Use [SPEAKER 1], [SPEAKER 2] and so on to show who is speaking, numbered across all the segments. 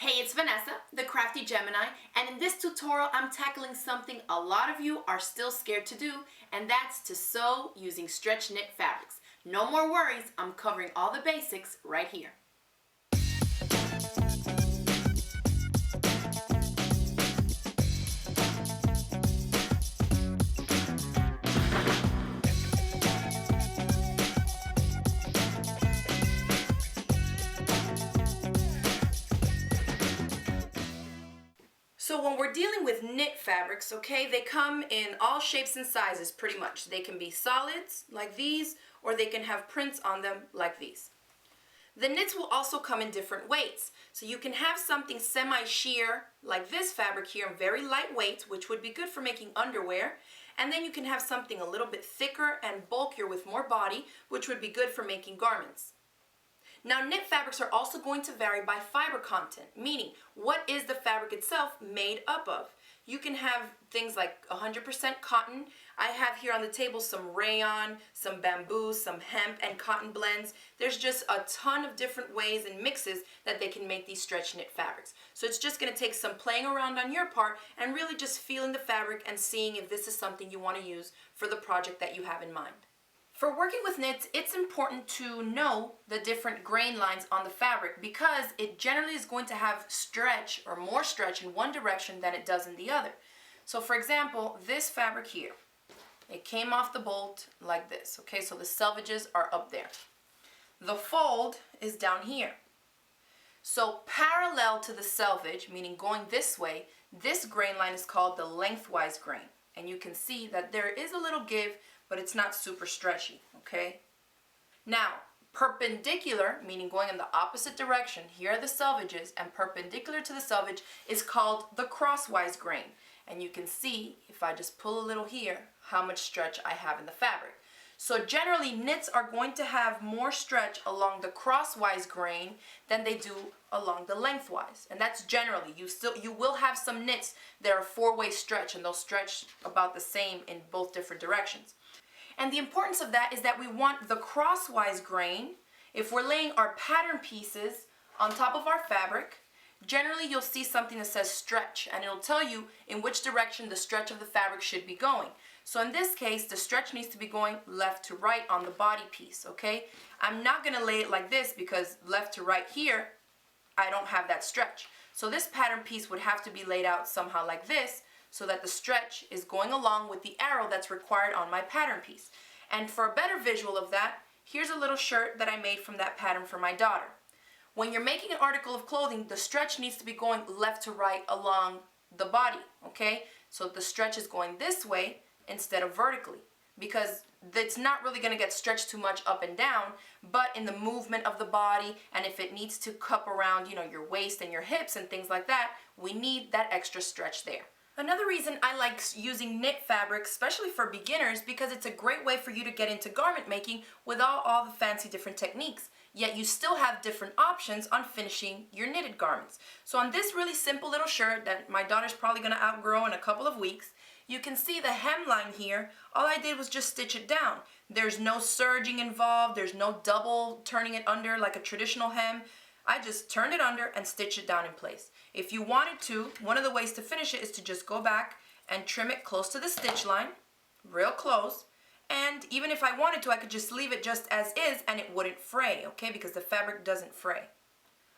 [SPEAKER 1] Hey, it's Vanessa, the Crafty Gemini, and in this tutorial I'm tackling something a lot of you are still scared to do, and that's to sew using stretch knit fabrics. No more worries, I'm covering all the basics right here. So when we're dealing with knit fabrics, okay, they come in all shapes and sizes pretty much. They can be solids like these, or they can have prints on them like these. The knits will also come in different weights. So you can have something semi-sheer like this fabric here, very lightweight, which would be good for making underwear. And then you can have something a little bit thicker and bulkier with more body, which would be good for making garments. Now, knit fabrics are also going to vary by fiber content, meaning what is the fabric itself made up of. You can have things like 100% cotton. I have here on the table some rayon, some bamboo, some hemp, and cotton blends. There's just a ton of different ways and mixes that they can make these stretch knit fabrics. So it's just going to take some playing around on your part and really just feeling the fabric and seeing if this is something you want to use for the project that you have in mind. For working with knits, it's important to know the different grain lines on the fabric because it generally is going to have stretch or more stretch in one direction than it does in the other. So for example, this fabric here, it came off the bolt like this, okay? So the selvages are up there. The fold is down here. So parallel to the selvage, meaning going this way, this grain line is called the lengthwise grain. And you can see that there is a little give, but it's not super stretchy, okay? Now, perpendicular, meaning going in the opposite direction, here are the selvages, and perpendicular to the selvage is called the crosswise grain. And you can see, if I just pull a little here, how much stretch I have in the fabric. So generally, knits are going to have more stretch along the crosswise grain than they do along the lengthwise. And that's generally, you will have some knits that are four-way stretch, and they'll stretch about the same in both different directions. And the importance of that is that we want the crosswise grain. If we're laying our pattern pieces on top of our fabric, generally you'll see something that says stretch, and it'll tell you in which direction the stretch of the fabric should be going. So in this case, the stretch needs to be going left to right on the body piece, okay? I'm not gonna lay it like this because left to right here, I don't have that stretch. So this pattern piece would have to be laid out somehow like this, so that the stretch is going along with the arrow that's required on my pattern piece. And for a better visual of that, here's a little shirt that I made from that pattern for my daughter. When you're making an article of clothing, the stretch needs to be going left to right along the body, okay? So the stretch is going this way instead of vertically, because it's not really going to get stretched too much up and down, but in the movement of the body, and if it needs to cup around, your waist and your hips and things like that, we need that extra stretch there. Another reason I like using knit fabric, especially for beginners, because it's a great way for you to get into garment making without all the fancy different techniques. Yet you still have different options on finishing your knitted garments. So on this really simple little shirt that my daughter's probably going to outgrow in a couple of weeks, you can see the hemline here. All I did was just stitch it down. There's no serging involved. There's no double turning it under like a traditional hem. I just turned it under and stitched it down in place. If you wanted to, one of the ways to finish it is to just go back and trim it close to the stitch line, real close. And even if I wanted to, I could just leave it just as is and it wouldn't fray, okay? Because the fabric doesn't fray.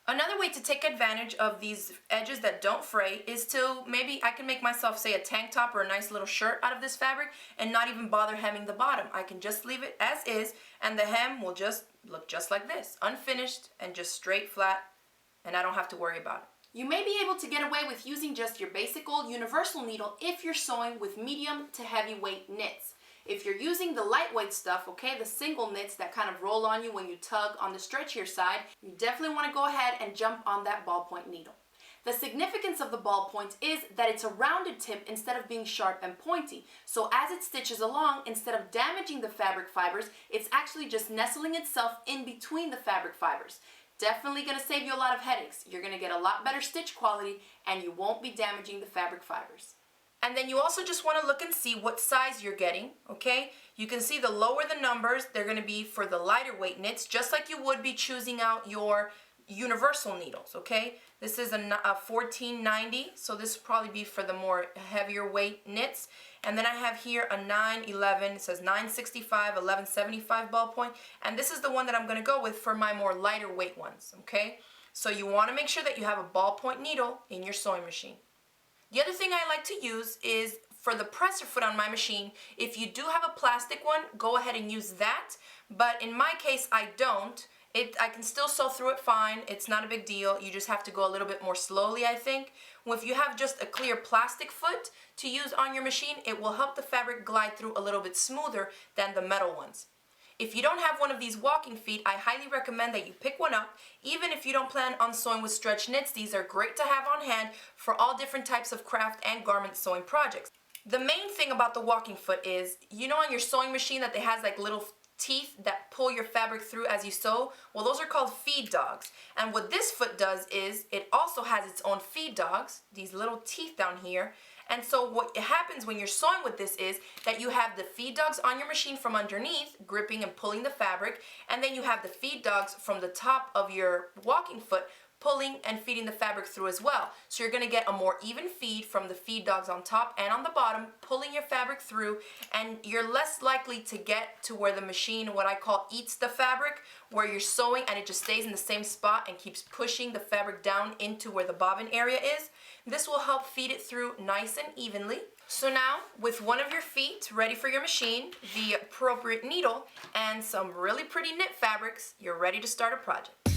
[SPEAKER 1] Another way to take advantage of these edges that don't fray is to maybe I can make myself, say, a tank top or a nice little shirt out of this fabric and not even bother hemming the bottom. I can just leave it as is, and the hem will just look just like this, unfinished and just straight flat, and I don't have to worry about it. You may be able to get away with using just your basic old universal needle if you're sewing with medium to heavyweight knits. If you're using the lightweight stuff, okay, the single knits that kind of roll on you when you tug on the stretchier side, you definitely want to go ahead and jump on that ballpoint needle. The significance of the ballpoint is that it's a rounded tip instead of being sharp and pointy. So as it stitches along, instead of damaging the fabric fibers, it's actually just nestling itself in between the fabric fibers. Definitely going to save you a lot of headaches. You're going to get a lot better stitch quality and you won't be damaging the fabric fibers. And then you also just want to look and see what size you're getting, okay? You can see the lower the numbers, they're going to be for the lighter weight knits, just like you would be choosing out your universal needles, okay? This is a 1490, so this will probably be for the more heavier weight knits. And then I have here a 911, it says 965, 1175 ballpoint, and this is the one that I'm gonna go with for my more lighter weight ones, okay? So you wanna make sure that you have a ballpoint needle in your sewing machine. The other thing I like to use is for the presser foot on my machine. If you do have a plastic one, go ahead and use that, but in my case I don't. I can still sew through it fine. It's not a big deal. You just have to go a little bit more slowly, I think. Well, if you have just a clear plastic foot to use on your machine, it will help the fabric glide through a little bit smoother than the metal ones. If you don't have one of these walking feet, I highly recommend that you pick one up. Even if you don't plan on sewing with stretch knits, these are great to have on hand for all different types of craft and garment sewing projects. The main thing about the walking foot is, you know on your sewing machine that it has like little teeth that pull your fabric through as you sew? Well, those are called feed dogs. And what this foot does is it also has its own feed dogs, these little teeth down here. And so what happens when you're sewing with this is that you have the feed dogs on your machine from underneath, gripping and pulling the fabric, and then you have the feed dogs from the top of your walking foot pulling and feeding the fabric through as well. So you're going to get a more even feed from the feed dogs on top and on the bottom, pulling your fabric through, and you're less likely to get to where the machine, what I call, eats the fabric, where you're sewing and it just stays in the same spot and keeps pushing the fabric down into where the bobbin area is. This will help feed it through nice and evenly. So now, with one of your feet ready for your machine, the appropriate needle, and some really pretty knit fabrics, you're ready to start a project.